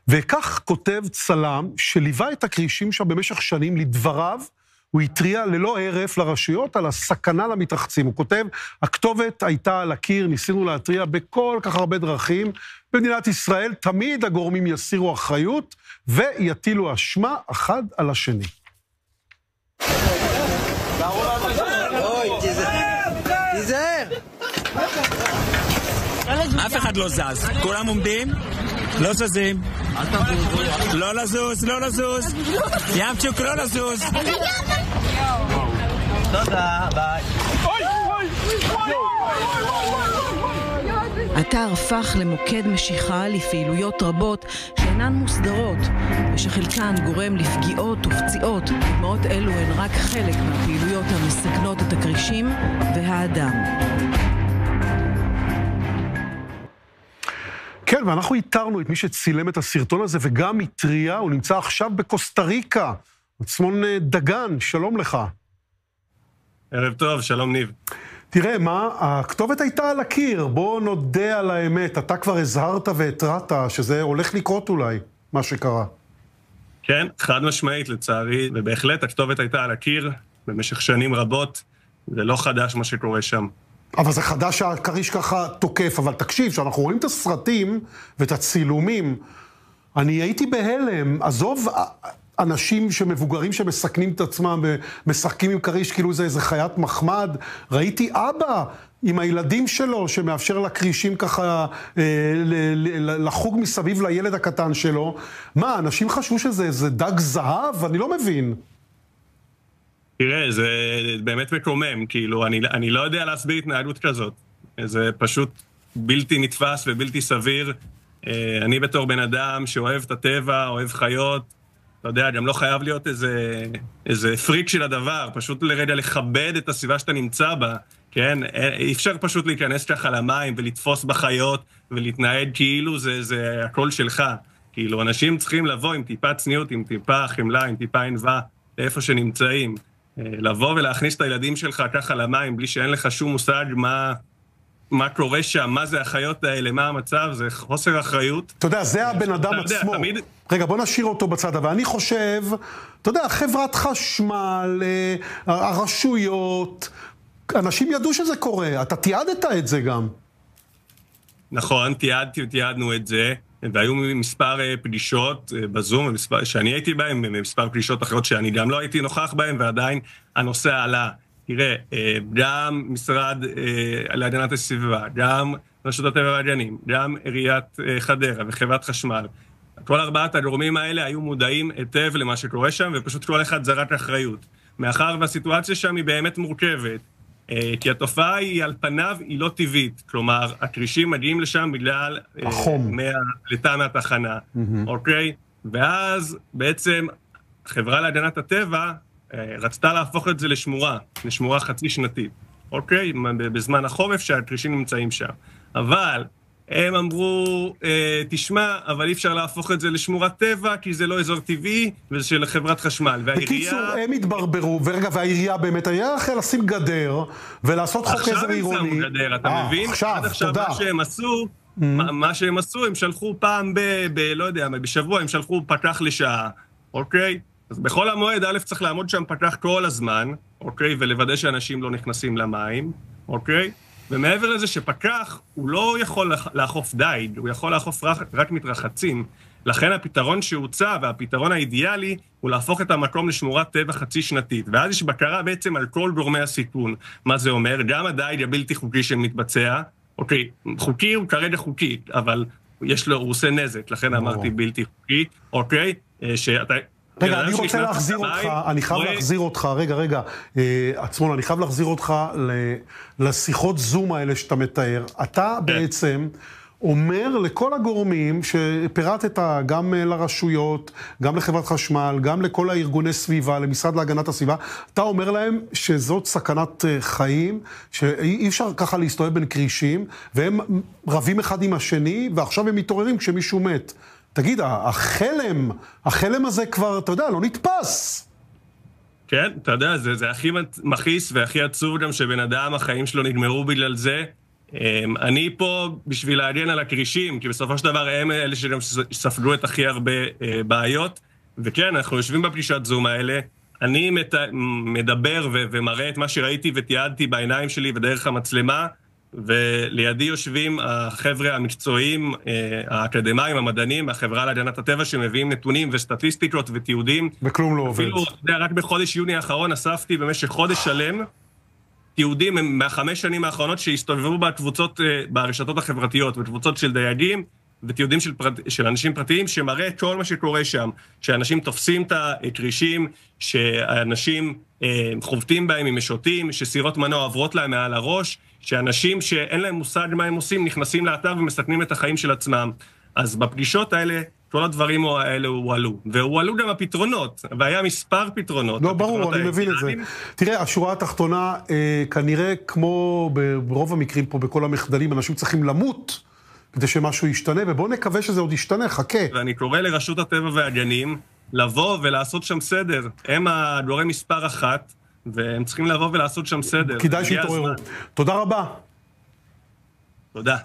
וכך כותב צלם שליווה את הקרישים שם במשך שנים. לדבריו, הוא התריע ללא הרף לרשויות על הסכנה למתרחצים. הוא כותב, הכתובת הייתה על הקיר, ניסינו להתריע בכל כך הרבה דרכים. במדינת ישראל תמיד הגורמים יסירו אחריות ויטילו אשמה אחד על השני. תיזהר! אף אחד לא זז, כולם עומדים, לא זזים. לא לזוז, לא לזוז. ימצ'וק, לא לזוז. תודה, ביי. האתר הפך למוקד משיכה לפעילויות רבות שאינן מוסדרות, ושחלקן גורם לפגיעות ופציעות. דוגמאות אלו הן רק חלק מהפעילויות המסכנות את הקרישים והאדם. כן, ואנחנו איתרנו את מי שצילם את הסרטון הזה וגם התריע, הוא נמצא עכשיו בקוסטה ריקה. עצמון דגן, שלום לך. ערב טוב, שלום ניב. תראה, מה, הכתובת הייתה על הקיר, בוא נודה על האמת, אתה כבר הזהרת והתרעת שזה הולך לקרות אולי, מה שקרה. כן, חד משמעית לצערי, ובהחלט הכתובת הייתה על הקיר במשך שנים רבות, זה לא חדש מה שקורה שם. אבל זה חדש שהקריש ככה תוקף, אבל תקשיב, שאנחנו רואים את הסרטים ואת הצילומים, אני הייתי בהלם, עזוב אנשים שמבוגרים שמסכנים את עצמם ומשחקים עם קריש כאילו זה איזה חיית מחמד, ראיתי אבא עם הילדים שלו שמאפשר לקרישים ככה לחוג מסביב לילד הקטן שלו. מה, אנשים חשבו שזה איזה דג זהב? אני לא מבין. תראה, זה באמת מקומם, כאילו, אני לא יודע להסביר התנהגות כזאת. זה פשוט בלתי נתפס ובלתי סביר. אני בתור בן אדם שאוהב את הטבע, אוהב חיות, אתה יודע, גם לא חייב להיות איזה פריק של הדבר, פשוט לרגע לכבד את הסביבה שאתה נמצא בה, כן? אי אפשר פשוט להיכנס ככה למים ולתפוס בחיות ולהתנהג כאילו זה הכל שלך. כאילו, אנשים צריכים לבוא עם טיפה צניעות, עם טיפה חמלה, עם טיפה ענווה, לאיפה שנמצאים. לבוא ולהכניס את הילדים שלך ככה למים, בלי שאין לך שום מושג מה קורה שם, מה זה החיות האלה, מה המצב, זה חוסר אחריות. אתה יודע, זה הבן אדם עצמו. רגע, בוא נשאיר אותו בצד, אבל אני חושב, אתה יודע, חברת חשמל, הרשויות, אנשים ידעו שזה קורה, אתה תיעדת את זה גם. נכון, תיעדנו את זה, והיו מספר פגישות בזום, שאני הייתי בהם, מספר פגישות אחרות שאני גם לא הייתי נוכח בהם, ועדיין הנושא עלה. תראה, גם משרד להגנת הסביבה, גם רשות הטבע והגנים, גם עיריית חדרה וחברת חשמל, כל ארבעת הגורמים האלה היו מודעים היטב למה שקורה שם, ופשוט כל אחד זרק אחריות. מאחר והסיטואציה שם היא באמת מורכבת, כי התופעה היא על פניו היא לא טבעית, כלומר, הקרישים מגיעים לשם בגלל מהפליטה מהתחנה, אוקיי? ואז בעצם החברה להגנת הטבע רצתה להפוך את זה לשמורה חצי שנתית, אוקיי? בזמן החורף שהקרישים נמצאים שם. אבל הם אמרו, תשמע, אבל אי אפשר להפוך את זה לשמורת טבע, כי זה לא אזור טבעי, וזה של חברת חשמל. בקיצור, הם התברברו, ורגע, והעירייה באמת, העירייה אחרי לשים גדר, ולעשות חוק עזר עירוני. עכשיו הם שמו גדר, אתה מבין? עכשיו, תודה. מה שהם עשו, הם שלחו פעם לא יודע, בשבוע הם שלחו פקח לשעה, אוקיי? אז בכל המועד, א' צריך לעמוד שם פקח כל הזמן, אוקיי? ולוודא שאנשים לא נכנסים למים, אוקיי? ומעבר לזה שפקח, הוא לא יכול לאכוף דייג, הוא יכול לאכוף רק מתרחצים. לכן הפתרון שהוצע והפתרון האידיאלי הוא להפוך את המקום לשמורת טבע חצי שנתית. ואז יש בקרה בעצם על כל גורמי הסיכון. מה זה אומר? גם הדייג הבלתי חוקי שמתבצע, אוקיי, חוקי הוא כרגע חוקי, אבל הוא עושה נזק, לכן אמרתי בלתי חוקי, אוקיי? רגע, אני רוצה להחזיר אותך, אני חייב להחזיר אותך, רגע, עצמון, אני חייב להחזיר אותך לשיחות זום האלה שאתה מתאר. אתה בעצם אומר לכל הגורמים שפירטת גם לרשויות, גם לחברת חשמל, גם לכל הארגוני סביבה, למשרד להגנת הסביבה, אתה אומר להם שזאת סכנת חיים, שאי אפשר ככה להסתובב בין קרישים, והם רבים אחד עם השני, ועכשיו הם מתעוררים כשמישהו מת. תגיד, החלם הזה כבר, אתה יודע, לא נתפס. כן, אתה יודע, זה הכי מכעיס והכי עצוב גם שבן אדם, החיים שלו נגמרו בגלל זה, אני פה בשביל להגן על הקרישים, כי בסופו של דבר הם אלה שגם ספגו את הכי הרבה בעיות, וכן, אנחנו יושבים בפגישת זום האלה, אני מדבר ומראה את מה שראיתי ותיעדתי בעיניים שלי ודרך המצלמה, ולידי יושבים החבר'ה המקצועיים, האקדמיים, המדענים, החברה להגנת הטבע שמביאים נתונים וסטטיסטיקות ותיעודים. וכלום לא עובד. אפילו, רק בחודש יוני האחרון אספתי במשך חודש שלם, תיעודים מה5 שנים האחרונות שהסתובבו בקבוצות, ברשתות החברתיות, בקבוצות של דייגים, ותיעודים של אנשים פרטיים, שמראה כל מה שקורה שם, שאנשים תופסים את הקרישים, שאנשים חובטים בהם עם משוטים, שסירות מנוע עוברות להם מעל הראש, שאנשים שאין להם מושג מה הם עושים, נכנסים לאתר ומסכנים את החיים של עצמם. אז בפגישות האלה, כל הדברים האלה הועלו. והועלו גם הפתרונות, והיה מספר פתרונות. לא, ברור, אני מבין את זה. תראה, השורה התחתונה, כנראה כמו ברוב המקרים פה, בכל המחדלים, אנשים צריכים למות, כדי שמשהו ישתנה, ובואו נקווה שזה עוד ישתנה, חכה. ואני קורא לרשות הטבע והגנים, לבוא ולעשות שם סדר. הם הגורם מספר 1, והם צריכים לבוא ולעשות שם סדר. כדאי שיתעוררו. תודה רבה. תודה.